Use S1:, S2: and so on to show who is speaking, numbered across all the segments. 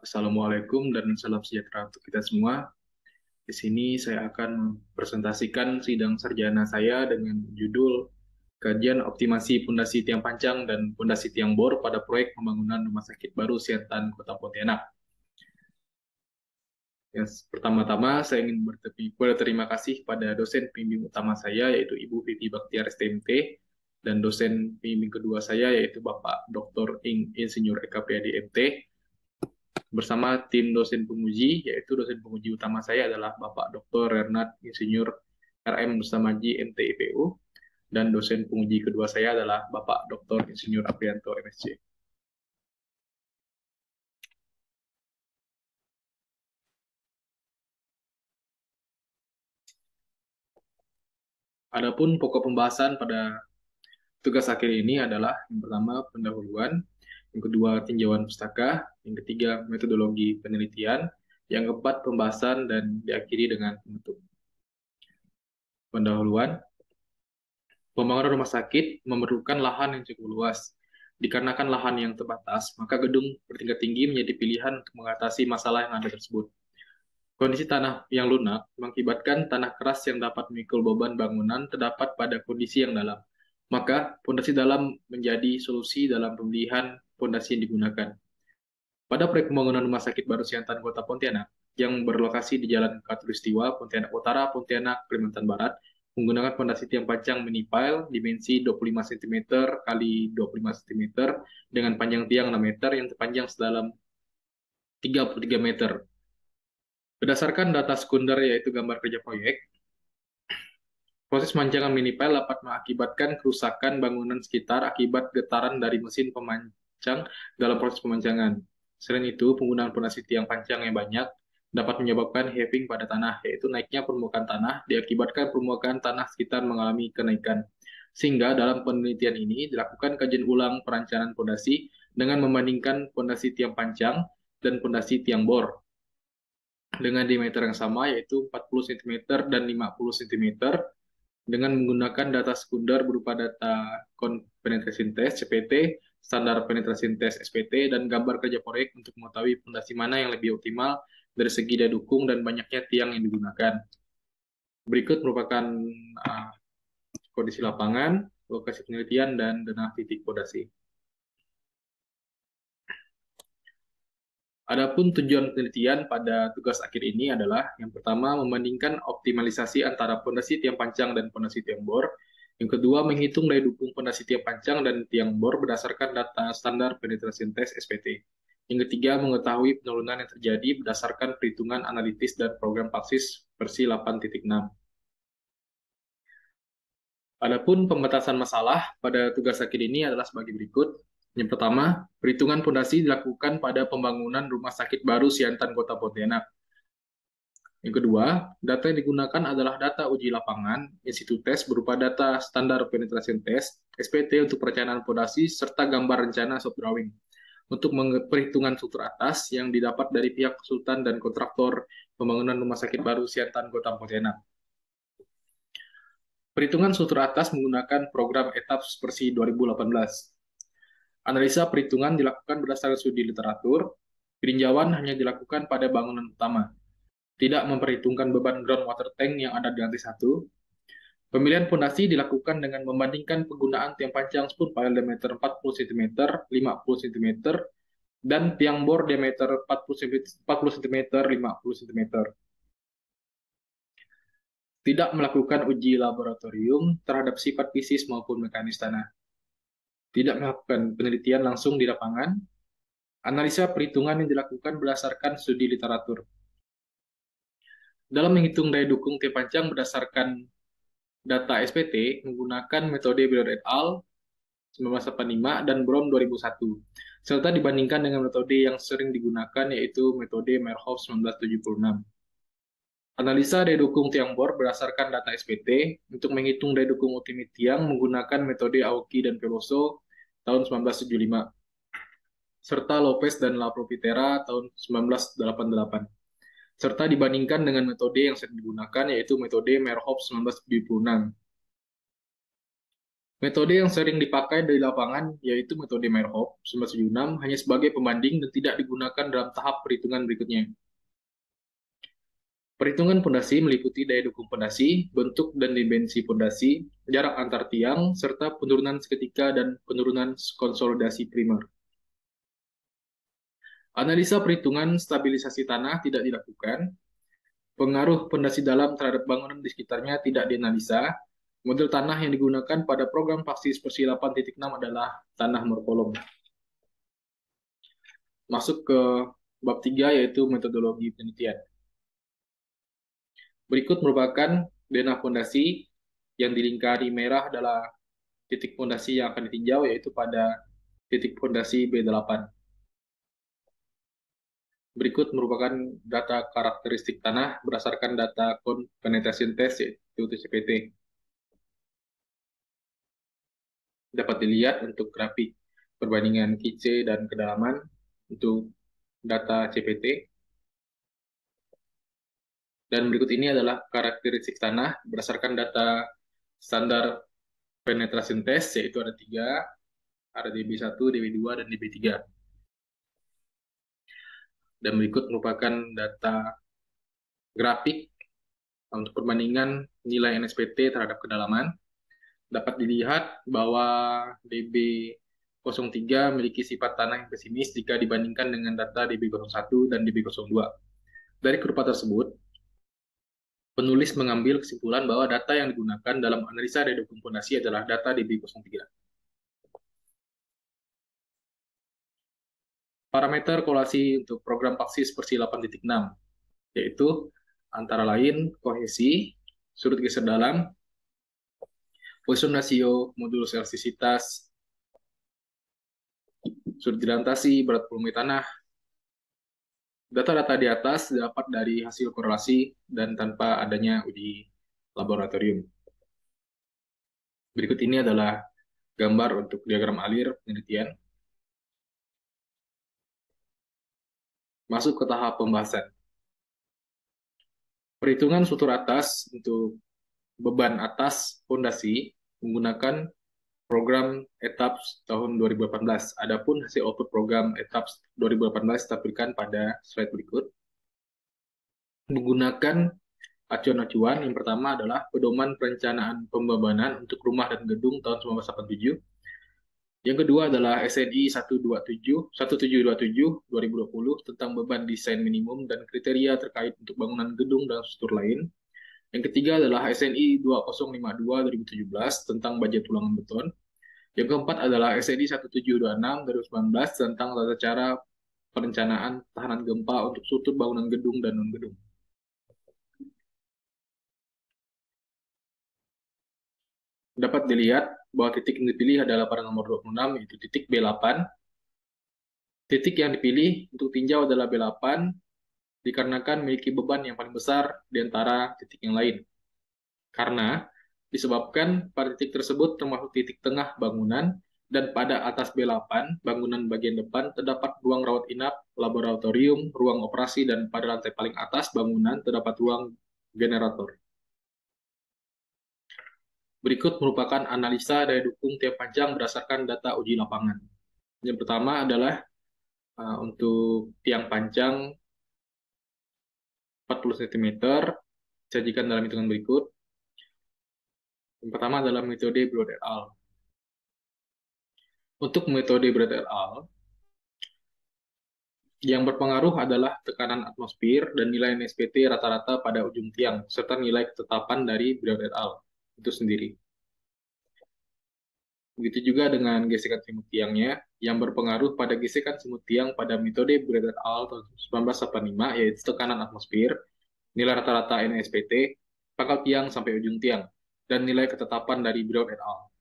S1: Assalamualaikum dan salam sejahtera untuk kita semua. Di sini saya akan mempresentasikan sidang sarjana saya dengan judul Kajian Optimasi Pondasi Tiang Pancang dan Pondasi Tiang Bor pada Proyek Pembangunan Rumah Sakit Baru Siantan Kota Pontianak. Pertama-tama, saya ingin berterima kasih pada dosen pembimbing utama saya, yaitu Ibu Vivi Baktiar STMT, dan dosen pembimbing kedua saya, yaitu Bapak Dr. Insinyur Eka Priyadi MT, bersama tim dosen penguji, yaitu dosen penguji utama saya adalah Bapak Dr. Renat Insinyur RM Musamaji MTIPU, dan dosen penguji kedua saya adalah Bapak Dr. Insinyur Aprianto MSc. Adapun pokok pembahasan pada tugas akhir ini adalah yang pertama pendahuluan, yang kedua tinjauan pustaka, yang ketiga metodologi penelitian, yang keempat pembahasan dan diakhiri dengan penutup. Pendahuluan, pembangunan rumah sakit memerlukan lahan yang cukup luas. Dikarenakan lahan yang terbatas, maka gedung bertingkat tinggi menjadi pilihan untuk mengatasi masalah yang ada tersebut. Kondisi tanah yang lunak mengakibatkan tanah keras yang dapat memikul beban bangunan terdapat pada kondisi yang dalam. Maka, pondasi dalam menjadi solusi dalam pemilihan pondasi yang digunakan. Pada proyek pembangunan Rumah Sakit Baru Siantan Kota Pontianak, yang berlokasi di Jalan Katulistiwa, Pontianak Utara, Pontianak, Kalimantan Barat, menggunakan pondasi tiang panjang mini pile dimensi 25 cm kali 25 cm dengan panjang tiang 6 meter yang terpanjang sedalam 33 meter. Berdasarkan data sekunder yaitu gambar kerja proyek, proses pemancangan mini pile dapat mengakibatkan kerusakan bangunan sekitar akibat getaran dari mesin pemancang dalam proses pemancangan. Selain itu, penggunaan pondasi tiang pancang yang banyak dapat menyebabkan heaving pada tanah, yaitu naiknya permukaan tanah diakibatkan permukaan tanah sekitar mengalami kenaikan. Sehingga dalam penelitian ini dilakukan kajian ulang perencanaan pondasi dengan membandingkan pondasi tiang pancang dan pondasi tiang bor dengan diameter yang sama, yaitu 40 cm dan 50 cm, dengan menggunakan data sekunder berupa data penetration test CPT, standar penetration test SPT, dan gambar kerja proyek untuk mengetahui pondasi mana yang lebih optimal dari segi daya dukung dan banyaknya tiang yang digunakan. Berikut merupakan kondisi lapangan, lokasi penelitian, dan denah titik pondasi. Adapun tujuan penelitian pada tugas akhir ini adalah yang pertama membandingkan optimalisasi antara pondasi tiang pancang dan pondasi tiang bor. Yang kedua menghitung daya dukung pondasi tiang pancang dan tiang bor berdasarkan data standar penetration test SPT. Yang ketiga mengetahui penurunan yang terjadi berdasarkan perhitungan analitis dan program Paksis versi 8.6. Adapun pembatasan masalah pada tugas akhir ini adalah sebagai berikut. Yang pertama, perhitungan pondasi dilakukan pada pembangunan rumah sakit baru Siantan Kota Pontianak. Yang kedua, data yang digunakan adalah data uji lapangan, institut tes berupa data standar penetration test, SPT untuk perencanaan pondasi, serta gambar rencana soft drawing. Untuk perhitungan struktur atas yang didapat dari pihak konsultan dan kontraktor pembangunan rumah sakit baru Siantan Kota Pontianak. Perhitungan struktur atas menggunakan program ETAPS versi 2018. Analisa perhitungan dilakukan berdasarkan studi literatur, peninjauan hanya dilakukan pada bangunan utama, tidak memperhitungkan beban groundwater tank yang ada di lantai 1. Pemilihan pondasi dilakukan dengan membandingkan penggunaan tiang panjang spoon pile diameter 40 cm, 50 cm, dan tiang bor diameter 40 cm, 50 cm. Tidak melakukan uji laboratorium terhadap sifat fisis maupun mekanis tanah. Tidak melakukan penelitian langsung di lapangan, analisa perhitungan yang dilakukan berdasarkan studi literatur. Dalam menghitung daya dukung tiang panjang berdasarkan data SPT menggunakan metode Biller et al. 1985 dan Brown 2001, serta dibandingkan dengan metode yang sering digunakan yaitu metode Meyerhoff 1976. Analisa daya dukung tiang bor berdasarkan data SPT untuk menghitung daya dukung ultimate tiang menggunakan metode Aoki dan Veloso tahun 1975, serta Lopez dan La Profitera tahun 1988, serta dibandingkan dengan metode yang sering digunakan yaitu metode Meyerhoff 1976. Metode yang sering dipakai di lapangan yaitu metode Meyerhof 1976 hanya sebagai pembanding dan tidak digunakan dalam tahap perhitungan berikutnya. Perhitungan pondasi meliputi daya dukung pondasi, bentuk dan dimensi pondasi, jarak antar tiang, serta penurunan seketika dan penurunan konsolidasi primer. Analisa perhitungan stabilisasi tanah tidak dilakukan, pengaruh pondasi dalam terhadap bangunan di sekitarnya tidak dianalisa. Model tanah yang digunakan pada program Paksis Persi 8.6 adalah tanah morfolog. Masuk ke bab 3 yaitu metodologi penelitian. Berikut merupakan denah pondasi yang dilingkari merah adalah titik pondasi yang akan ditinjau yaitu pada titik pondasi B8. Berikut merupakan data karakteristik tanah berdasarkan data penetration test yaitu CPT. Dapat dilihat untuk grafik perbandingan KIC dan kedalaman untuk data CPT. Dan berikut ini adalah karakteristik tanah berdasarkan data standar penetration test, yaitu ada 3, ada DB1, DB2, dan DB3. Dan berikut merupakan data grafik untuk perbandingan nilai NSPT terhadap kedalaman. Dapat dilihat bahwa DB03 memiliki sifat tanah yang pesimis jika dibandingkan dengan data DB01 dan DB02. Dari kurva tersebut, penulis mengambil kesimpulan bahwa data yang digunakan dalam analisa daya dukung pondasi adalah data DB03. Parameter korelasi untuk program Paksis Persi 8.6, yaitu antara lain kohesi, sudut geser dalam, Poisson ratio, modulus elastisitas, sudut dilantasi, berat volume tanah. Data-data di atas dapat dari hasil korelasi dan tanpa adanya uji laboratorium. Berikut ini adalah gambar untuk diagram alir penelitian. Masuk ke tahap pembahasan. Perhitungan struktur atas untuk beban atas fondasi menggunakan program ETAPS tahun 2018. Adapun hasil output program ETAPS 2018 ditampilkan pada slide berikut. Menggunakan acuan-acuan, yang pertama adalah pedoman perencanaan pembebanan untuk rumah dan gedung tahun 1987. Yang kedua adalah SNI 1727 tentang beban desain minimum dan kriteria terkait untuk bangunan gedung dan struktur lain. Yang ketiga adalah SNI 2052 2017 tentang bajet tulangan beton. Yang keempat adalah SNI 1726 2019 tentang tata cara perencanaan tahanan gempa untuk struktur bangunan gedung dan non-gedung. Dapat dilihat bahwa titik yang dipilih adalah pada nomor 26, yaitu titik B8. Titik yang dipilih untuk tinjau adalah B8, dikarenakan memiliki beban yang paling besar di antara titik yang lain. Karena disebabkan pada titik tersebut termasuk titik tengah bangunan, dan pada atas B8, bangunan bagian depan, terdapat ruang rawat inap, laboratorium, ruang operasi, dan pada lantai paling atas bangunan terdapat ruang generator. Berikut merupakan analisa daya dukung tiap panjang berdasarkan data uji lapangan. Yang pertama adalah untuk tiang panjang 40 cm, disajikan dalam hitungan berikut. Yang pertama adalah metode Broad et al. Untuk metode Broad et al, yang berpengaruh adalah tekanan atmosfer dan nilai NSPT rata-rata pada ujung tiang, serta nilai ketetapan dari Broad et al. Itu sendiri. Begitu juga dengan gesekan semut tiangnya, yang berpengaruh pada gesekan semut tiang pada metode Broad et al. tahun 1985, yaitu tekanan atmosfer, nilai rata-rata NSPT, pangkal tiang sampai ujung tiang, dan nilai ketetapan dari Broad et al.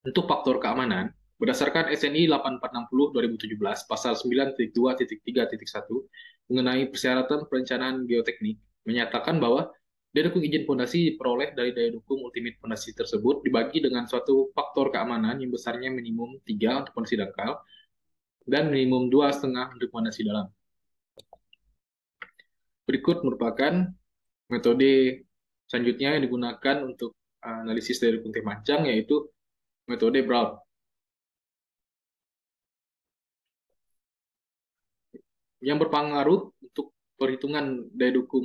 S1: Untuk faktor keamanan, berdasarkan SNI 8460 2017, pasal 9.2.3.1 mengenai persyaratan perencanaan geoteknik, menyatakan bahwa daya dukung izin fondasi diperoleh dari daya dukung ultimate fondasi tersebut dibagi dengan suatu faktor keamanan yang besarnya minimum 3 untuk fondasi dangkal dan minimum 2,5 untuk fondasi dalam. Berikut merupakan metode selanjutnya yang digunakan untuk analisis daya dukung tim mancang, yaitu Metode Brown yang berpengaruh untuk perhitungan daya dukung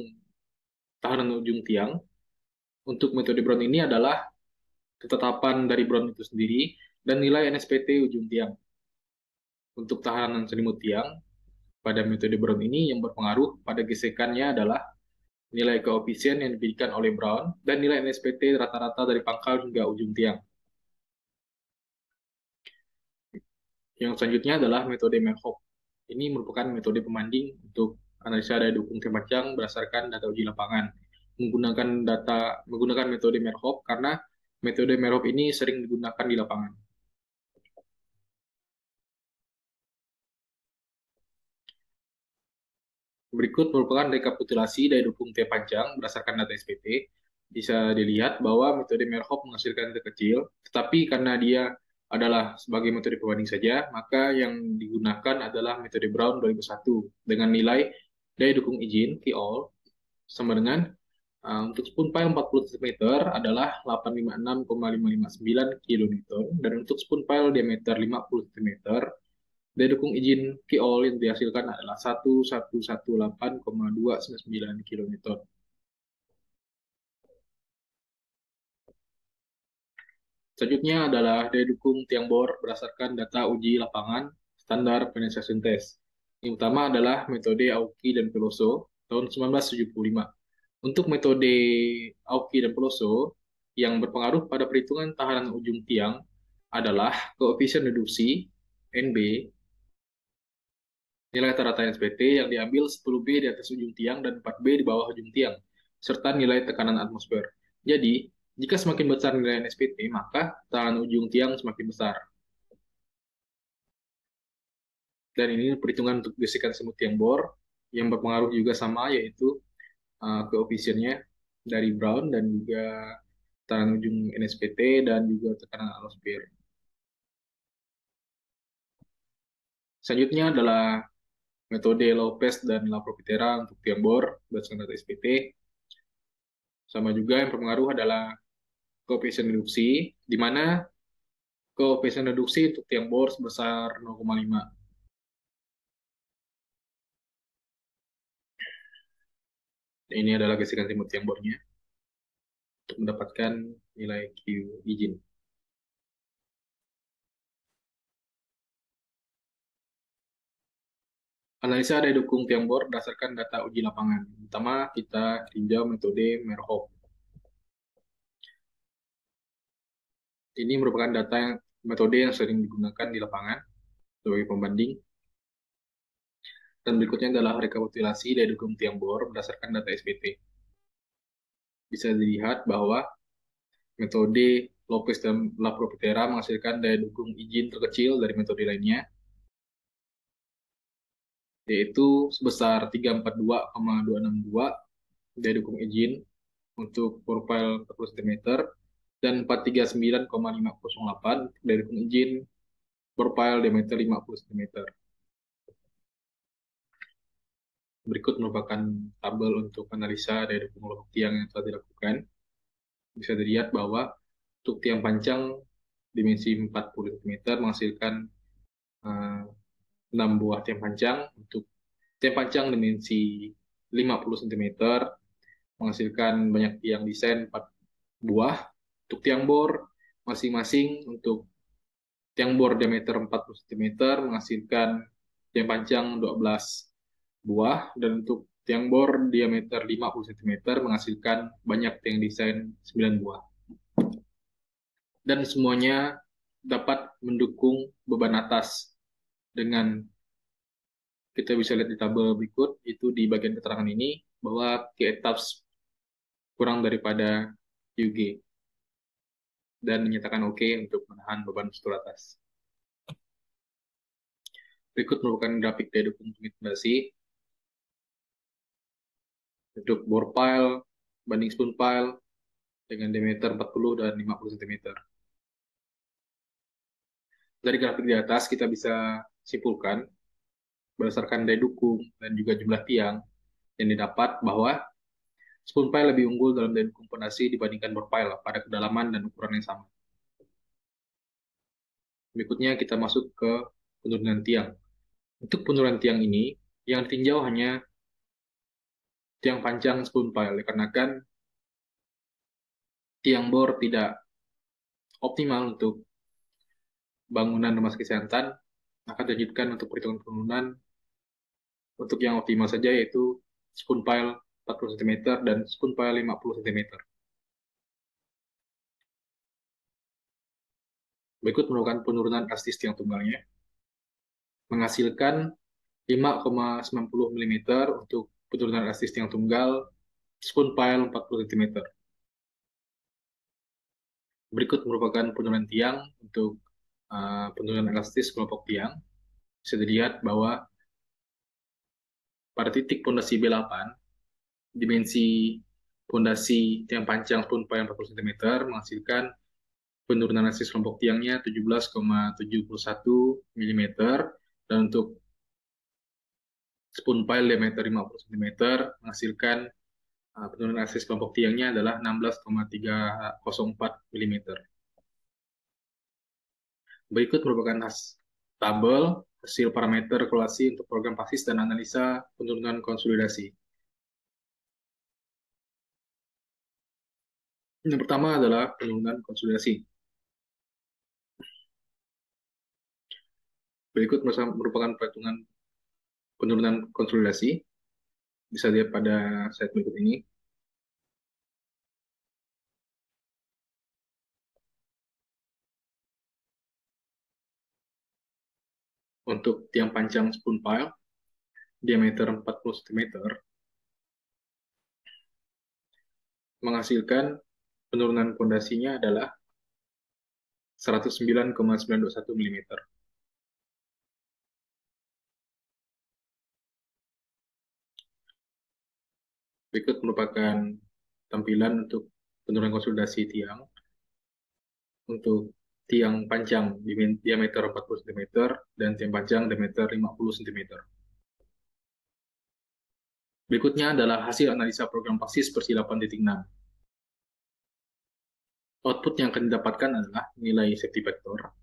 S1: tahanan ujung tiang. Untuk metode Brown ini adalah ketetapan dari Brown itu sendiri dan nilai NSPT ujung tiang. Untuk tahanan selimut tiang, pada metode Brown ini yang berpengaruh pada gesekannya adalah nilai koefisien yang diberikan oleh Brown dan nilai NSPT rata-rata dari pangkal hingga ujung tiang. Yang selanjutnya adalah metode Merhoff. Ini merupakan metode pembanding untuk analisa daya dukung tiang panjang berdasarkan data uji lapangan. Menggunakan metode Merhoff karena metode Merhoff ini sering digunakan di lapangan. Berikut merupakan rekapitulasi daya dukung tiang panjang berdasarkan data SPT. Bisa dilihat bahwa metode Merhoff menghasilkan terkecil, tetapi karena dia adalah sebagai metode pembanding saja, maka yang digunakan adalah metode Brown 2001 dengan nilai daya dukung izin KIOL sama dengan untuk spoon pile 40 cm adalah 856,559 kN dan untuk spoon pile diameter 50 cm daya dukung izin KIOL yang dihasilkan adalah 1118,299 kN. Selanjutnya adalah daya dukung tiang bor berdasarkan data uji lapangan standar penetration test. Yang utama adalah metode Aoki dan Peloso tahun 1975. Untuk metode Aoki dan Peloso yang berpengaruh pada perhitungan tahanan ujung tiang adalah koefisien reduksi NB, nilai rata SPT yang diambil 10B di atas ujung tiang dan 4B di bawah ujung tiang, serta nilai tekanan atmosfer. Jadi, jika semakin besar nilai NSPT, maka tekanan ujung tiang semakin besar. Dan ini perhitungan untuk gesekan semut tiang bor yang berpengaruh juga sama, yaitu koefisiennya dari Brown dan juga tekanan ujung NSPT dan juga tekanan atmosfer. Selanjutnya adalah metode Lopez dan La Profitera untuk tiang bor berdasarkan data SPT. Sama juga yang berpengaruh adalah koefisien reduksi, di mana koefisien reduksi untuk tiang bor sebesar 0,5. Ini adalah gesekan timut tiang bornya untuk mendapatkan nilai Q izin. Analisa daya dukung tiang bor berdasarkan data uji lapangan. Pertama, kita tinjau metode Merhoff. Ini merupakan metode yang sering digunakan di lapangan sebagai pembanding. Dan berikutnya adalah rekapitulasi daya dukung tiang bor berdasarkan data SPT. Bisa dilihat bahwa metode Lopez dan La Profitera menghasilkan daya dukung izin terkecil dari metode lainnya, yaitu sebesar 342,262 daya dukung izin untuk profil 40 cm dan 439,508 daya dukung izin profil diameter 50 cm. Berikut merupakan tabel untuk analisa daya dukung loh tiang yang telah dilakukan. Bisa dilihat bahwa untuk tiang panjang dimensi 40 cm menghasilkan 6 buah tiang panjang. Untuk tiang panjang dimensi 50 cm menghasilkan banyak tiang desain 4 buah. Untuk tiang bor masing-masing untuk tiang bor diameter 40 cm menghasilkan tiang panjang 12 buah dan untuk tiang bor diameter 50 cm menghasilkan banyak tiang desain 9 buah. Dan semuanya dapat mendukung beban atas dengan kita bisa lihat di tabel berikut itu di bagian keterangan ini bahwa K-etaps kurang daripada UG dan dinyatakan oke untuk menahan beban struktur atas. Berikut merupakan grafik daya dukung intimidasi untuk bore pile banding spoon pile dengan diameter 40 dan 50 cm. Dari grafik di atas kita bisa simpulkan berdasarkan daya dukung dan juga jumlah tiang yang didapat bahwa spoon pile lebih unggul dalam daya dukung fondasi dibandingkan bore pile pada kedalaman dan ukuran yang sama. Berikutnya kita masuk ke penurunan tiang. Untuk penurunan tiang ini, yang ditinjau hanya tiang panjang spoon pile, dikarenakan tiang bor tidak optimal untuk bangunan rumah sakit kesehatan, akan dilanjutkan untuk perhitungan penurunan untuk yang optimal saja, yaitu spoon pile 40 cm dan spoon pile 50 cm. Berikut merupakan penurunan elastis tiang tunggalnya, menghasilkan 5,90 mm untuk penurunan elastis tiang tunggal, spoon pile 40 cm. Berikut merupakan penurunan tiang untuk penurunan elastis kelompok tiang. Bisa dilihat bahwa pada titik pondasi B8, dimensi pondasi tiang panjang spoon pile 40 cm menghasilkan penurunan elastis kelompok tiangnya 17,71 mm, dan untuk spoon pile diameter 50 cm menghasilkan penurunan elastis kelompok tiangnya adalah 16,304 mm. Berikut merupakan tabel hasil parameter kalkulasi untuk program PASIS dan analisa penurunan konsolidasi. Yang pertama adalah penurunan konsolidasi. Berikut merupakan perhitungan penurunan konsolidasi. Bisa dilihat pada slide berikut ini. Untuk tiang panjang spoon pile, diameter 40 cm, menghasilkan penurunan pondasinya adalah 109,921 mm. Berikut merupakan tampilan untuk penurunan konsolidasi tiang. Untuk tiang panjang diameter 40 cm dan tiang panjang diameter 50 cm. Berikutnya adalah hasil analisa program PASIS versi 8.6. Output yang akan didapatkan adalah nilai safety factor.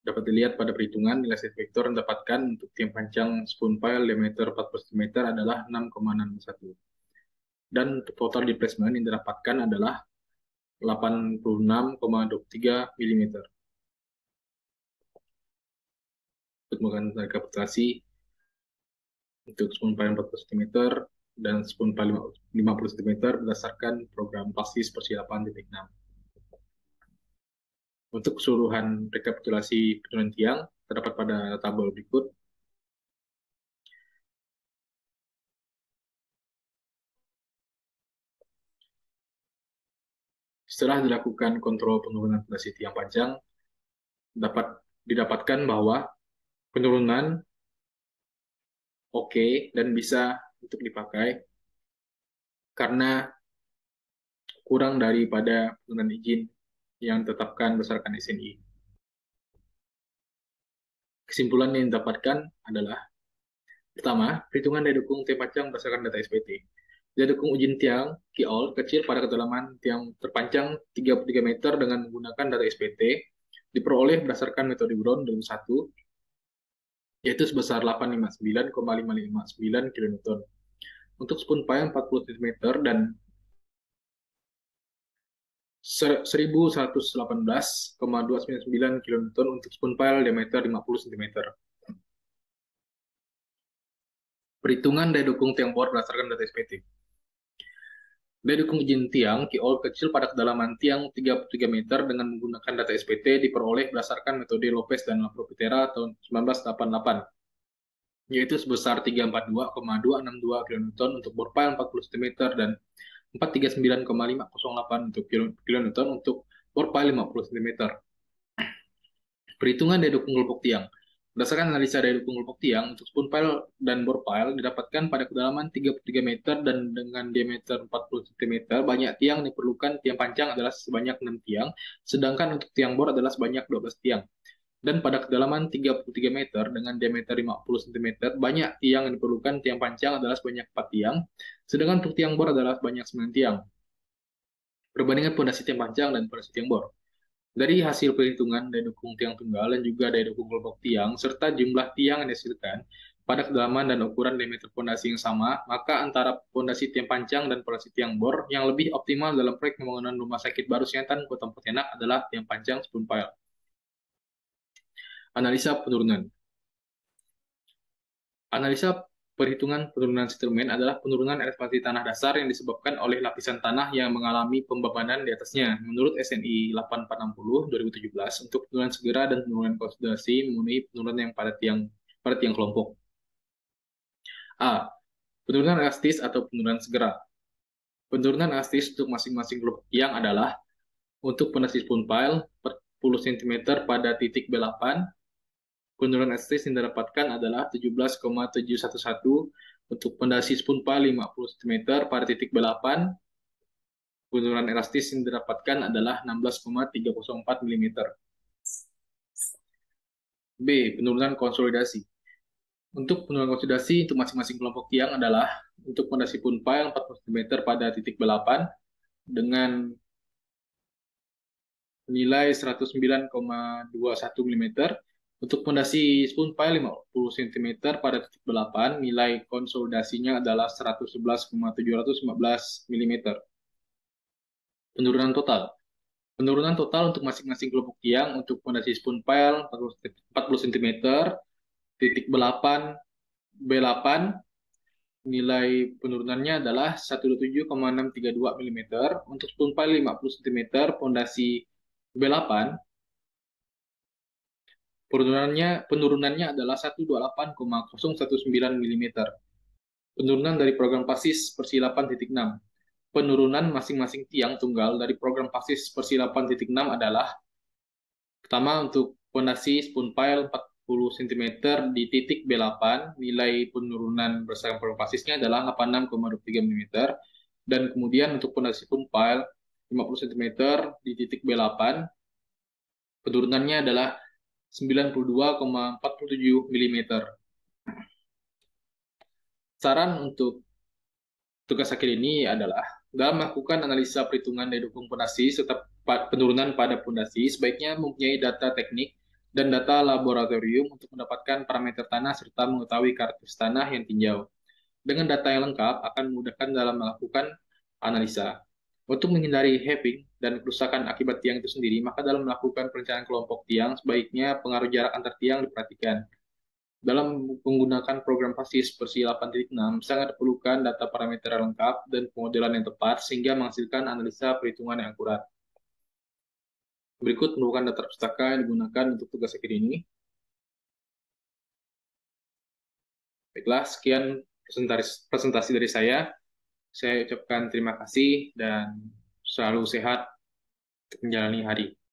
S1: Dapat dilihat pada perhitungan, nilai safety factor yang didapatkan untuk tiang panjang spoon pile diameter 40 cm adalah 6,61. Dan untuk total displacement yang didapatkan adalah 86,23 mm. Untuk melakukan rekapitulasi, untuk spoon pile 40 cm dan spoon pile 50 cm berdasarkan program PASIS versi 8.6. Untuk keseluruhan rekapitulasi penurunan tiang terdapat pada tabel berikut. Setelah dilakukan kontrol penurunan pondasi tiang panjang, dapat didapatkan bahwa penurunan oke dan bisa untuk dipakai karena kurang daripada penurunan izin yang ditetapkan berdasarkan SNI. Kesimpulan yang didapatkan adalah: pertama, perhitungan daya dukung tiang panjang berdasarkan data SPT. Daya dukung izin tiang KIOL kecil pada kedalaman tiang terpanjang 33 meter dengan menggunakan data SPT diperoleh berdasarkan metode Brown 2001, yaitu sebesar 859,559 kN. Untuk spoon pile 40 cm dan 1118,299 kN untuk spoon pile diameter 50 cm. Perhitungan daya dukung tiang bor berdasarkan data SPT. Daya dukung izin tiang KIOL kecil pada kedalaman tiang 33 meter dengan menggunakan data SPT diperoleh berdasarkan metode Lopez dan Lapropitera tahun 1988, yaitu sebesar 342,262 kN untuk bor pile 40 cm dan 439,508 untuk kN untuk bor pile 50 cm. Perhitungan daya dukung kelompok tiang. Berdasarkan analisa daya dukung kelompok tiang untuk spoon pile dan bor pile didapatkan pada kedalaman 33 meter dan dengan diameter 40 cm, banyak tiang yang diperlukan tiang panjang adalah sebanyak 6 tiang, sedangkan untuk tiang bor adalah sebanyak 12 tiang. Dan pada kedalaman 33 meter dengan diameter 50 cm, banyak tiang yang diperlukan tiang panjang adalah sebanyak 4 tiang, sedangkan untuk tiang bor adalah sebanyak 9 tiang. Perbandingan pondasi tiang panjang dan pondasi tiang bor. Dari hasil perhitungan daya dukung tiang tunggal dan juga daya dukung kelompok tiang, serta jumlah tiang yang dihasilkan pada kedalaman dan ukuran diameter fondasi yang sama, maka antara fondasi tiang panjang dan fondasi tiang bor yang lebih optimal dalam proyek pembangunan rumah sakit baru Siantan Kota Pontianak adalah tiang panjang spoon pile. Analisa penurunan. Analisa perhitungan penurunan instrumen adalah penurunan elevasi tanah dasar yang disebabkan oleh lapisan tanah yang mengalami pembebanan di atasnya. Menurut SNI 8460 2017, untuk penurunan segera dan penurunan konsolidasi memenuhi penurunan yang pada tiang kelompok. A. Penurunan elastis atau penurunan segera. Penurunan elastis untuk masing-masing kelompok tiang adalah untuk fondasi spoon pile 40 cm pada titik B8. Penurunan elastis yang didapatkan adalah 17,711 untuk fondasi spoon pile 50 cm pada titik B8. Penurunan elastis yang didapatkan adalah 16,304 mm. B. Penurunan konsolidasi. Untuk penurunan konsolidasi untuk masing-masing kelompok tiang adalah untuk fondasi spoon pile 40 cm pada titik B8 dengan nilai 109,21 mm. Untuk fondasi spoon pile 50 cm pada titik 8, nilai konsolidasinya adalah 111,715 mm. Penurunan total. Penurunan total untuk masing-masing kelompok tiang untuk fondasi spoon pile 40 cm, titik B8, B8, nilai penurunannya adalah 127,632 mm. Untuk spoon pile 50 cm, fondasi B8, penurunannya adalah 128,019 mm. Penurunan dari program PASIS Persilapan titik 6. Penurunan masing-masing tiang tunggal dari program PASIS Persilapan titik 6 adalah pertama untuk fondasi spoon pile 40 cm di titik B8, nilai penurunan berdasarkan program PASISnya adalah 86,23 mm. Dan kemudian untuk fondasi spoon pile 50 cm di titik B8, penurunannya adalah 92,47 mm. Saran untuk tugas akhir ini adalah dalam melakukan analisa perhitungan daya dukung fondasi serta penurunan pada fondasi, sebaiknya mempunyai data teknik dan data laboratorium untuk mendapatkan parameter tanah serta mengetahui karakteristik tanah yang tinjau. Dengan data yang lengkap akan memudahkan dalam melakukan analisa. Untuk menghindari having dan kerusakan akibat tiang itu sendiri, maka dalam melakukan perencanaan kelompok tiang, sebaiknya pengaruh jarak antar tiang diperhatikan. Dalam menggunakan program PASIS versi 8.6, sangat diperlukan data parameter yang lengkap dan pemodelan yang tepat sehingga menghasilkan analisa perhitungan yang akurat. Berikut merupakan data pustaka yang digunakan untuk tugas akhir ini. Baiklah, sekian presentasi dari saya. Saya ucapkan terima kasih dan selalu sehat untuk menjalani hari.